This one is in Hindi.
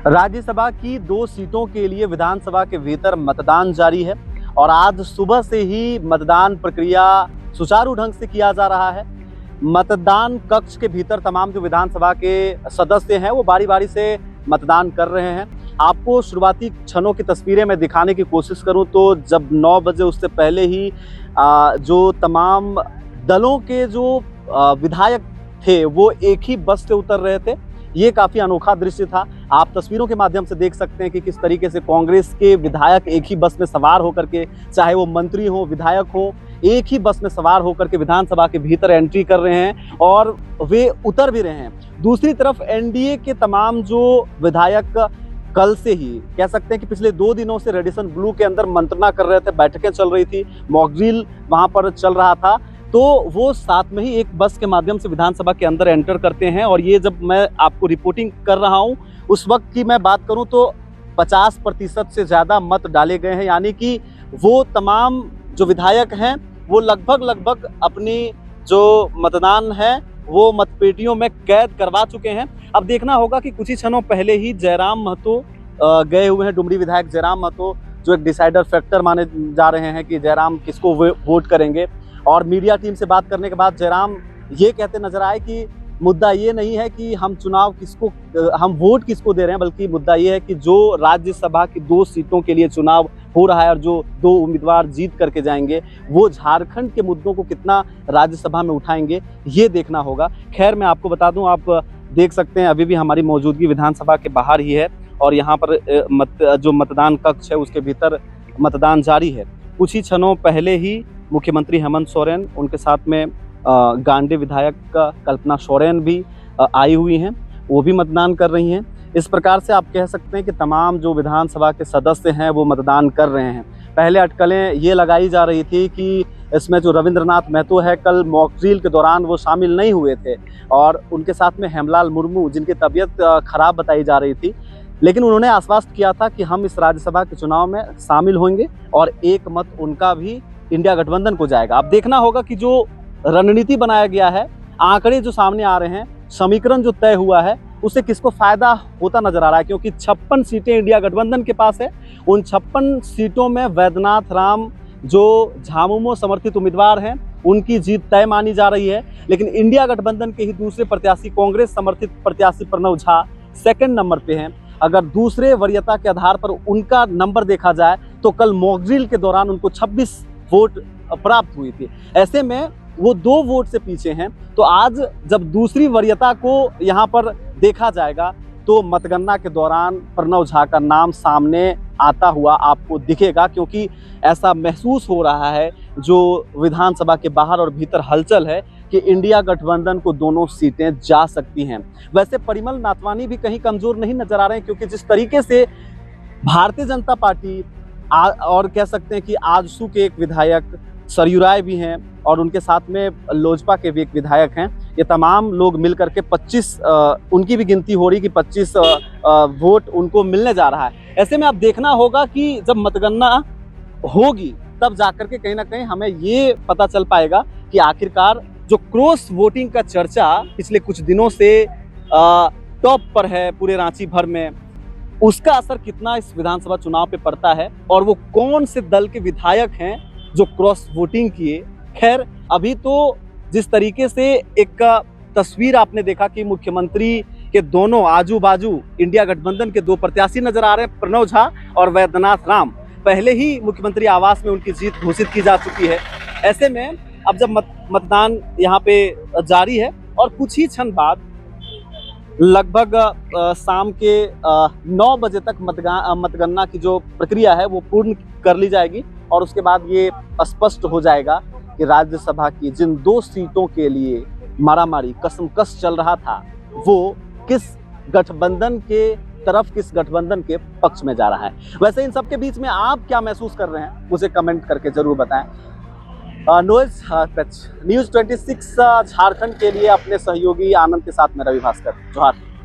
राज्यसभा की 2 सीटों के लिए विधानसभा के भीतर मतदान जारी है और आज सुबह से ही मतदान प्रक्रिया सुचारू ढंग से किया जा रहा है। मतदान कक्ष के भीतर तमाम जो विधानसभा के सदस्य हैं वो बारी-बारी से मतदान कर रहे हैं। आपको शुरुआती क्षणों की तस्वीरें मैं दिखाने की कोशिश करूं तो जब 9 बजे उससे पहले ही जो तमाम दलों के जो विधायक थे वो एक ही बस से उतर रहे थे। ये काफ़ी अनोखा दृश्य था। आप तस्वीरों के माध्यम से देख सकते हैं कि किस तरीके से कांग्रेस के विधायक एक ही बस में सवार होकर के, चाहे वो मंत्री हो, विधायक हो, एक ही बस में सवार होकर के विधानसभा के भीतर एंट्री कर रहे हैं और वे उतर भी रहे हैं। दूसरी तरफ एनडीए के तमाम जो विधायक कल से ही कह सकते हैं कि पिछले 2 दिनों से रेडिसन ब्लू के अंदर मंत्रणा कर रहे थे, बैठकें चल रही थी, मॉक ड्रिल वहाँ पर चल रहा था, तो वो साथ में ही एक बस के माध्यम से विधानसभा के अंदर एंटर करते हैं। और ये जब मैं आपको रिपोर्टिंग कर रहा हूँ उस वक्त की मैं बात करूँ तो 50% से ज़्यादा मत डाले गए हैं, यानी कि वो तमाम जो विधायक हैं वो लगभग अपनी जो मतदान है वो मतपेटियों में कैद करवा चुके हैं। अब देखना होगा कि कुछ ही क्षणों पहले ही जयराम महतो गए हुए हैं, डुमरी विधायक जयराम महतो, जो एक डिसाइडर फैक्टर माने जा रहे हैं कि जयराम किसको वोट करेंगे। और मीडिया टीम से बात करने के बाद जयराम ये कहते नजर आए कि मुद्दा ये नहीं है कि हम हम वोट किसको दे रहे हैं, बल्कि मुद्दा ये है कि जो राज्यसभा की 2 सीटों के लिए चुनाव हो रहा है और जो 2 उम्मीदवार जीत करके जाएंगे वो झारखंड के मुद्दों को कितना राज्यसभा में उठाएंगे, ये देखना होगा। खैर, मैं आपको बता दूं, आप देख सकते हैं अभी भी हमारी मौजूदगी विधानसभा के बाहर ही है और यहाँ पर जो मतदान कक्ष है उसके भीतर मतदान जारी है। कुछ ही क्षणों पहले ही मुख्यमंत्री हेमंत सोरेन, उनके साथ में गांडे विधायक कल्पना सोरेन भी आई हुई हैं, वो भी मतदान कर रही हैं। इस प्रकार से आप कह सकते हैं कि तमाम जो विधानसभा के सदस्य हैं वो मतदान कर रहे हैं। पहले अटकलें ये लगाई जा रही थी कि इसमें जो रविंद्रनाथ महतो है, कल मॉक ड्रिल के दौरान वो शामिल नहीं हुए थे और उनके साथ में हेमलाल मुर्मू, जिनकी तबीयत खराब बताई जा रही थी, लेकिन उन्होंने आश्वस्त किया था कि हम इस राज्यसभा के चुनाव में शामिल होंगे और एक मत उनका भी इंडिया गठबंधन को जाएगा। अब देखना होगा कि जो रणनीति बनाया गया है, आंकड़े जो सामने आ रहे हैं, समीकरण जो तय हुआ है, उससे किसको फायदा होता नजर आ रहा है, क्योंकि 56 सीटें इंडिया गठबंधन के पास है। उन 56 सीटों में वैद्यनाथ राम जो झामुमो समर्थित उम्मीदवार हैं उनकी जीत तय मानी जा रही है, लेकिन इंडिया गठबंधन के ही दूसरे प्रत्याशी कांग्रेस समर्थित प्रत्याशी प्रणव झा सेकंड नंबर पे हैं। अगर दूसरे वरीयता के आधार पर उनका नंबर देखा जाए तो कल मॉक ड्रिल के दौरान उनको 26 वोट प्राप्त हुई थी, ऐसे में वो 2 वोट से पीछे हैं। तो आज जब दूसरी वरीयता को यहाँ पर देखा जाएगा तो मतगणना के दौरान प्रणव झा का नाम सामने आता हुआ आपको दिखेगा, क्योंकि ऐसा महसूस हो रहा है जो विधानसभा के बाहर और भीतर हलचल है कि इंडिया गठबंधन को दोनों सीटें जा सकती हैं। वैसे परिमल नाथवानी भी कहीं कमजोर नहीं नजर आ रहे हैं, क्योंकि जिस तरीके से भारतीय जनता पार्टी और कह सकते हैं कि आजसू के एक विधायक सरयू राय भी हैं और उनके साथ में लोजपा के भी एक विधायक हैं, ये तमाम लोग मिलकर के 25 उनकी भी गिनती हो रही कि 25 वोट उनको मिलने जा रहा है। ऐसे में अब देखना होगा कि जब मतगणना होगी तब जाकर के कहीं ना कहीं हमें ये पता चल पाएगा कि आखिरकार जो क्रॉस वोटिंग का चर्चा पिछले कुछ दिनों से टॉप पर है पूरे रांची भर में, उसका असर कितना इस विधानसभा चुनाव पे पड़ता है और वो कौन से दल के विधायक हैं जो क्रॉस वोटिंग किए। खैर, अभी तो जिस तरीके से एक तस्वीर आपने देखा कि मुख्यमंत्री के दोनों आजू बाजू इंडिया गठबंधन के 2 प्रत्याशी नजर आ रहे हैं, प्रणव झा और वैद्यनाथ राम, पहले ही मुख्यमंत्री आवास में उनकी जीत घोषित की जा चुकी है। ऐसे में अब जब मतदान यहाँ पे जारी है और कुछ ही क्षण बाद लगभग शाम के 9 बजे तक मतगणना की जो प्रक्रिया है वो पूर्ण कर ली जाएगी और उसके बाद ये स्पष्ट हो जाएगा कि राज्यसभा की जिन 2 सीटों के लिए मारामारी कसमकस चल रहा था वो किस गठबंधन के तरफ, किस गठबंधन के पक्ष में जा रहा है। वैसे इन सब के बीच में आप क्या महसूस कर रहे हैं मुझे कमेंट करके जरूर बताएं। न्यूज़ 26 झारखंड के लिए अपने सहयोगी आनंद के साथ में रवि भास्कर, जोहार।